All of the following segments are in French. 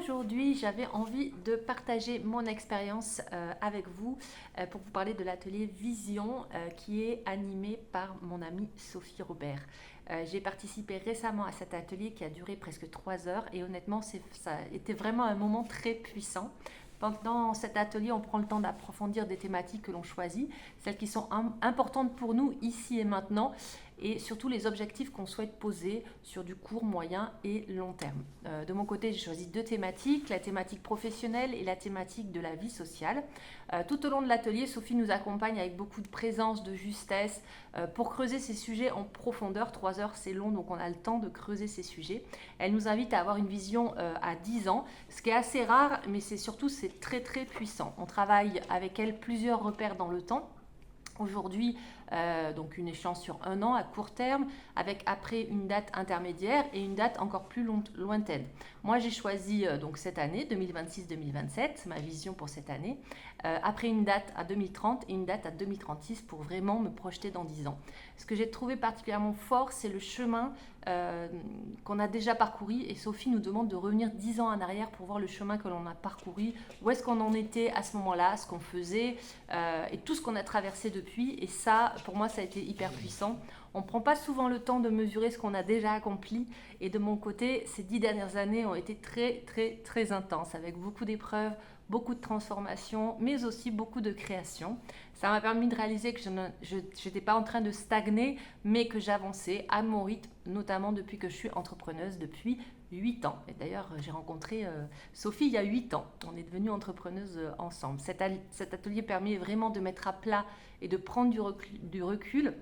Aujourd'hui, j'avais envie de partager mon expérience avec vous pour vous parler de l'atelier Vision qui est animé par mon amie Sophie Robert. J'ai participé récemment à cet atelier qui a duré presque 3 heures et honnêtement, ça a été vraiment un moment très puissant. Pendant cet atelier, on prend le temps d'approfondir des thématiques que l'on choisit, celles qui sont importantes pour nous ici et maintenant, et surtout les objectifs qu'on souhaite poser sur du court, moyen et long terme. De mon côté, j'ai choisi 2 thématiques, la thématique professionnelle et la thématique de la vie sociale. Tout au long de l'atelier, Sophie nous accompagne avec beaucoup de présence, de justesse, pour creuser ces sujets en profondeur. 3 heures, c'est long, donc on a le temps de creuser ces sujets. Elle nous invite à avoir une vision à 10 ans, ce qui est assez rare, mais c'est très très puissant. On travaille avec elle plusieurs repères dans le temps. Aujourd'hui, donc une échéance sur 1 an à court terme, avec après une date intermédiaire et une date encore plus lointaine. Moi, j'ai choisi donc cette année, 2026-2027, ma vision pour cette année, après une date à 2030 et une date à 2036 pour vraiment me projeter dans 10 ans. Ce que j'ai trouvé particulièrement fort, c'est le chemin qu'on a déjà parcouru, et Sophie nous demande de revenir 10 ans en arrière pour voir le chemin que l'on a parcouru, où est-ce qu'on en était à ce moment-là, ce qu'on faisait et tout ce qu'on a traversé depuis. Et ça, pour moi, ça a été hyper puissant. On ne prend pas souvent le temps de mesurer ce qu'on a déjà accompli, et de mon côté, ces 10 dernières années ont été très très très intenses, avec beaucoup d'épreuves, beaucoup de transformations, mais aussi beaucoup de créations. Ça m'a permis de réaliser que je n'étais pas en train de stagner, mais que j'avançais à mon rythme, notamment depuis que je suis entrepreneuse depuis 8 ans. Et d'ailleurs, j'ai rencontré Sophie il y a 8 ans. On est devenues entrepreneuses ensemble. Cet atelier permet vraiment de mettre à plat et de prendre du recul,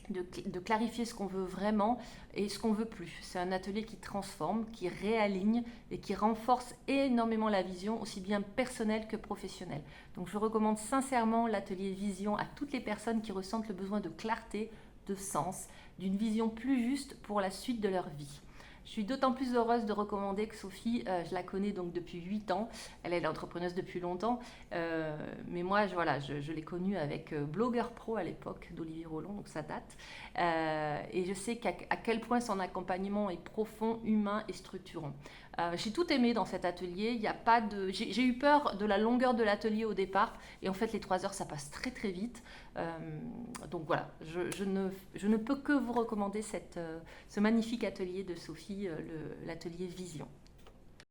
de clarifier ce qu'on veut vraiment et ce qu'on veut plus. C'est un atelier qui transforme, qui réaligne et qui renforce énormément la vision, aussi bien personnelle que professionnelle. Donc je recommande sincèrement l'atelier Vision à toutes les personnes qui ressentent le besoin de clarté, de sens, d'une vision plus juste pour la suite de leur vie. Je suis d'autant plus heureuse de recommander que Sophie, je la connais donc depuis 8 ans. Elle est entrepreneuse depuis longtemps. Mais moi, je l'ai connue avec Blogueur Pro à l'époque d'Olivier Roland, donc ça date. Et je sais à quel point son accompagnement est profond, humain et structurant. J'ai tout aimé dans cet atelier. Il y a pas de... J'ai eu peur de la longueur de l'atelier au départ. Et en fait, les 3 heures, ça passe très très vite. Donc voilà, je ne peux que vous recommander ce magnifique atelier de Sophie, l'atelier Vision.